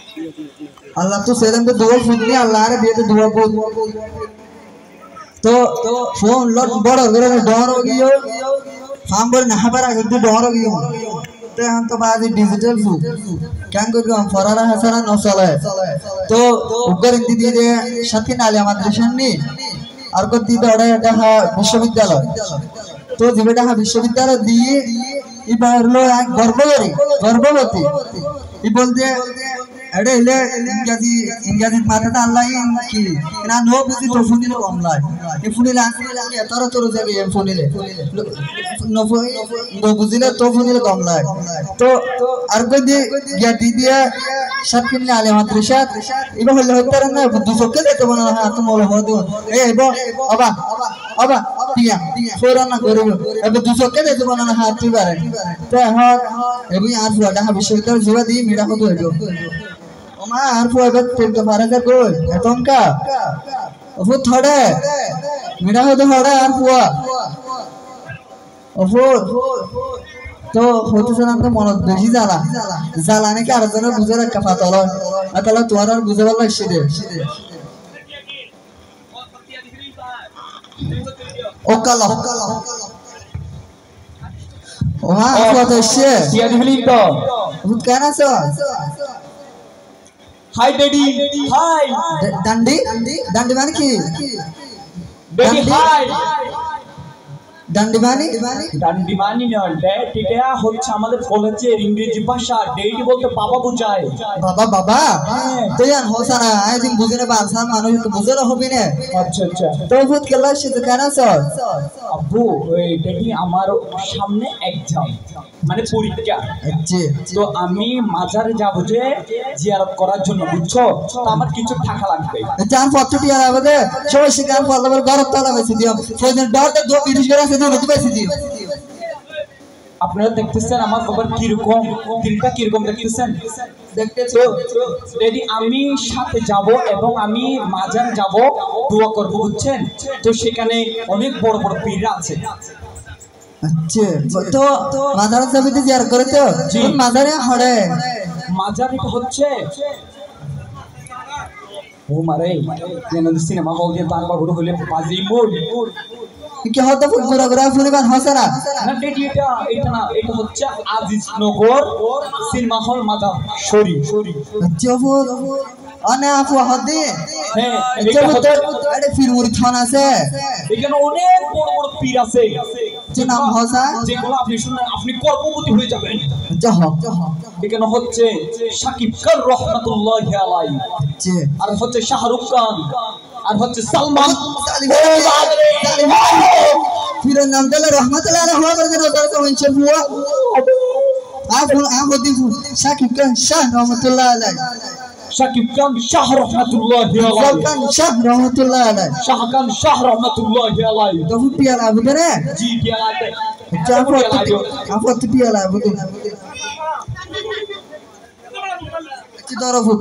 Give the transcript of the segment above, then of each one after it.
अल्लाह तो सेदम तो दुआ फुटनी अल्लाह रे दिए तो दुआ बोल तो फोन लट बड़ा करे डर हो गयो हम बोल ना पर आगे तो डर हो गयो तो हम तो बाद डिजिटल फू क्या करो हम फरारा हसना न चले तो उगर इंदी दिए साथी नाले माद्रासा नी और को दी दौड़े ढाका विश्वविद्यालय तो जीवे ढाका विश्वविद्यालय दिए इबार लो एक गर्भवती ये बोलते अरे ले इंग्लिश माता था अल्लाह की ना नो बुझी तो फुनीले कमलाय ये फुनीले आंसर तोरो जगह ये फुनीले नो बुझिले तो फुनीले कमलाय तो अर्ग दी गया दीदिया सब किन्ने आले माद्रासा इबो हल्ले होतर ना बुद्धि सोके देते बना हां तुम बोलो हो दो ए इबो अबा पिया फोरा ना करो अब दूसरे के देते बना हां तू बारे तो हां एबी यार फुआडा विश्वविद्यालय जीवा दी मेरा को दो ओमा यार फुआडा तेल तो मारा जा कोई एतंका वो थोड़े मेरा हो तो थोड़ा यार फुआ वो तो होते से नाम तो मन बेची जाला ने क्या अर्जुन बुझे रखा फातला अतला तुम्हारा बुझे वाला इश्दे ओकाला वहाँ आपको तो इश्दे क्या दिखली तो वो कहना सो हाय डैडी हाय डंडी माने की डैडी हाय ডান্ডিমানি না ড্যাড এটা হচ্ছে আমাদের কলেজের ইংরেজি ভাষা ডেডি বলতে বাবা বোঝায় বাবা তো यार হোসানা আই দিন বুঝিনা বাসা মানুষ তো বুঝলা হবে না আচ্ছা তো বহুত কেলা সে তো কেন স্যার আব্বু ওই ডেডি আমার সামনে एग्जाम মানে পরীক্ষা আচ্ছা তো আমি মাজারে যাব যে জিয়ারত করার জন্য বুঝছো তো আমার কিছু টাকা লাগবে জান ফটোটি আর হবে সবাই শিকার ফলাবার ঘর তালা বেশি দিও ফজল ডটে 2 বিরিশ করে আছে দুটো বেশি দিও আপনারা দেখতেছেন আমার খবর কি রকম দিলটা কি রকম দেখতেছেন দেখতেছো ড্যাডি আমি সাথে যাব এবং আমি মাজারে যাব দোয়া করব বুঝছেন তো সেখানে অনেক বড় বড় পীর আছে আচ্ছা তো মাজারে যাবে তো জিয়ারত করে তো মাজারে হড়ে মাজারটা হচ্ছে ও মারে যেন সিনেমা হল দিয়ে তার বাবুর হলে বাজি মোড় কি হতো পুরো পরিবার হাসারা না ডেডি এটা না এটা হচ্ছে আজিজনগর সিনেমা হল মাজার শরীফ আচ্ছা অনে আপু হদে হ্যাঁ এটা হচ্ছে আরে ফিরমুরি থান আছে এখানে অনেক বড় বড় পীর আছে যে নাম হসা যেগুলো আপনি শুনলে আপনি কর্মপতি হয়ে যাবেন জহ এখানে হচ্ছে শাকিব খান রহমাতুল্লাহি আলাইহি আর হচ্ছে শাহরুখ খান আর হচ্ছে সালমান ফিরে নাম দিলে রহমাতুল্লাহ আলাইহি হওয়া করে দরকার তো ইনশাআল্লাহ আপু দিফু শাকিব খান শাহ রহমাতুল্লাহ আলাইহি শাকিব খান শাহ রহমাতুল্লাহি আলাইহি শাহ রহমাতুল্লাহ আলাইহি শাহ খান শাহ রহমাতুল্লাহি আলাইহি তো পিয়ালা বুদরে জি পিয়ালাতে আপু পিয়ালা বুদু কি দরফু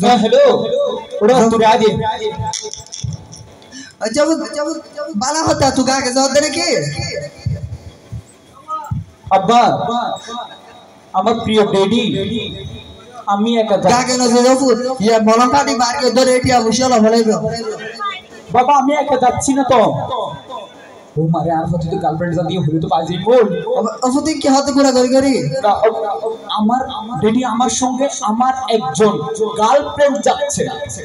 যা हेलो उड़ा तू आगे जब बाला होता तू गा के जाओ देने के अब्बा আমার প্রিয় ডেডি আমি একা गा के न जाबो ये মলম পাটি বার के ধরে এটি অবশ্যই ভালোইবো বাবা আমি একা যাচ্ছি না তো ও মারে আর হচ্ছে তো গার্লফ্রেন্ড সাথে হলো তো বাজি বল অফতে কি হাতে পুরা করি আমার ডেডি আমার সঙ্গে আমার একজন গার্লফ্রেন্ড যাচ্ছে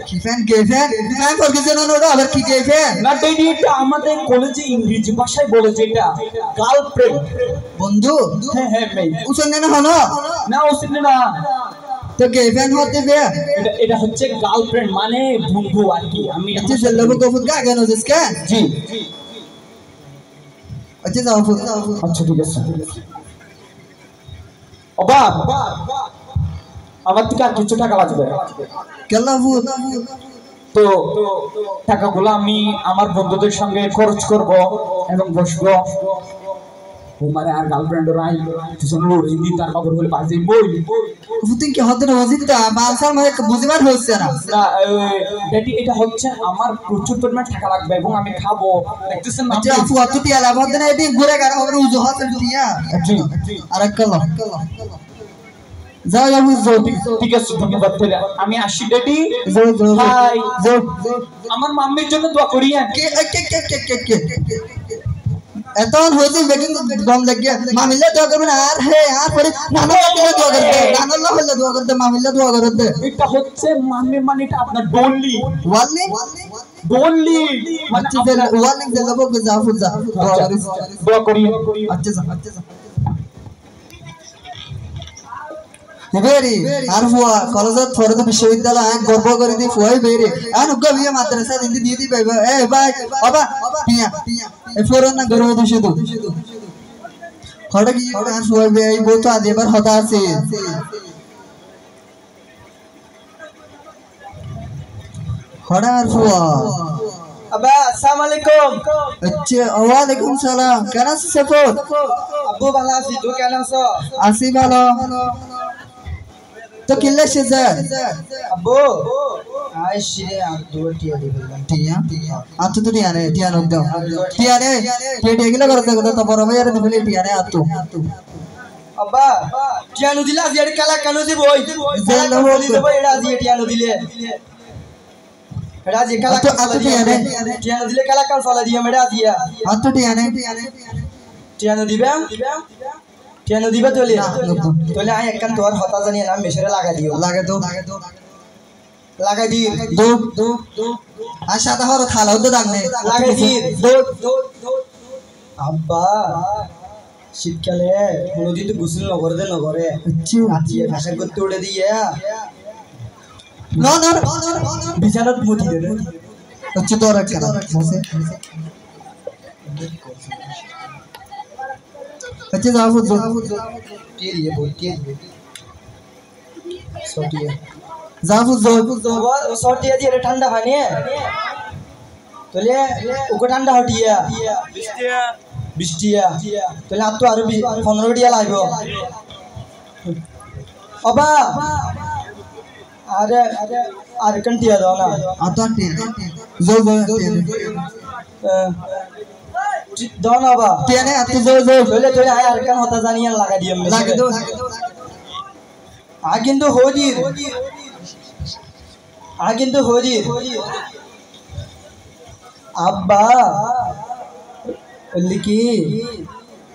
কি ফ্যান গেফ্রেন্ড ফ্যান করতে জানো না আবার কি গেফ্রেন্ড না ডেডি এটা আমাদের কলেজে ইংরেজি ভাষায় বলে যেটা গার্লফ্রেন্ড বন্ধু হ্যাঁ ভাই উসনে না হলো না উসনে না তো গেফ্রেন্ড হতে বে এটা হচ্ছে গার্লফ্রেন্ড মানে বন্ধু আর কি আমি আচ্ছা চলো গফুত গা কেন জিসকা জি अच्छा जाओ अच्छा ठीक আছে ওবা আমার থেকে আর কিছু টাকা লাগবে কেলা ভূত তো টাকাগুলো আমি আমার বন্ধুদের সঙ্গে খরচ করব এবং বসবো তোমার আর গার্লফ্রেন্ড রাই তুই লোড হিন্দি তার খবর হলে বাজে বই ভূতিন কি হতে না ওজিতা বালসার মানে বুঝিবার হইছে না না ড্যাডি এটা হচ্ছে আমার প্রচুর পরিমাণ টাকা লাগবে এবং আমি খাবো দেখতেছেন না আচ্ছা আপু অতটি আলা বদনা এদিন ঘুরে গাড়া হবে উজু হাতে দিয়া জি আর কালা যাও যাও যাও ঠিক আছে ধন্যবাদ তাহলে আমি আসি ডেডি যাও যাও হাই যাও আমার মাম্মির জন্য দোয়া করিয়েন কে এতন হইছে বেকিং গম লাগিয়া মামিলে দোয়া করবেন আর হে আর পরে নানা লাগে দোয়া করতে নানা হলে দোয়া করতে মামিলে দোয়া করতে এটা হচ্ছে মাম্মি মানে এটা আপনার ডনলি ওয়ালি ডনলি মানে আচ্ছা যে ওয়ালি যে লবো কে জাফু যা দোয়া করিয়েন আচ্ছা যা বেরি আর ফুয়া কলেজত ফরদ বিশ্ববিদ্যালয় আইন গর্ব করে দি ফুয়াই বেরি আন উগ্গ বিয়ে মাদ্রাসা দিদি দিয়ে দি পাইবা এ ভাই বাবা টিয়া এ ফরন না গর্ব দি শুধু খড় কি আর ফুয়াই বে এই বউ তো আজ এবার হতা আছে খড় আর ফুয়া আব্বা আসসালামু আলাইকুম আচ্ছা ওয়ালাইকুম সালাম কেন আছিস সফর আব্বু ভালো আছি তুই কেমন আছো আসি ভালো তো কিল্লে সে যায় আব্বু আইসিরে আর দুটি আদি বললাম টিয়া আতো তো টিয়া নে টিয়া নক দাও টিয়া নে টিয়া গিলা করতে কথা তো বড় ভাইয়ারে দিবলে টিয়া নে আতো আব্বা টিয়ানো দিলা আজি এর কালা কানো দিব ওই কালা বলি দেব এডা আজি টিয়ানো দিলে এডা আজি কালা আতো টিয়া নে টিয়ানো দিলে কালা কাল ফলা দিয়া মেডা আজিয়া আতো টিয়া নে টিয়ানো দিবা তোলে আই একখান তোর হতা জানি না মেশরে লাগা দিও লাগে তো লাগাই দি দো আর সাদা হর খালাও তো দাগ নে লাগাই দি আব্বা শীতকালে কোনোদিন তো গোসল নগরে আতিয়া ভাষা করতে উঠে দিয়ে না বিছানাত মুতি দে আচ্ছা তোর একটা আছে अच्छा जाओ টিয়ে বলতে সটিয়ে जाओ সটিয়ে দিয়ে ঠান্ডা পানি তোলে ওকে ঠান্ডা হটিয়া বৃষ্টিয়া তোলে আর তো আরো 15 টিয়া লাগবে বাবা আরে আর কন্টিয়া দাও না आता जो দাও না বাবা तेने आते जो তোলে আয় আর কান হতা জানিয়া লাগা দিও लागे दो কিন্তু হজির আব্বা লিকি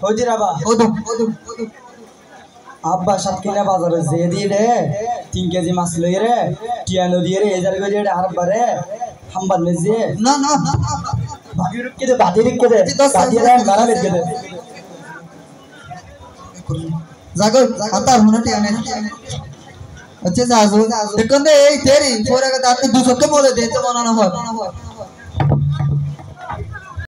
হজির আব্বা সাত কিনা বাজারে যে দিয়ে রে 3 কেজি মাছ লই রে টিয়ানো দিয়ে রে এজার করে রে আর বারে হামবার মেজে ना ভাগির কে দে বাদির কে দে বাদির রে মারা বেদ দে जागो आता होना तेने अच्छा जाजो देखो दे ए तेरी फोरा का दाते दूसरे के बोले देते बनाना हो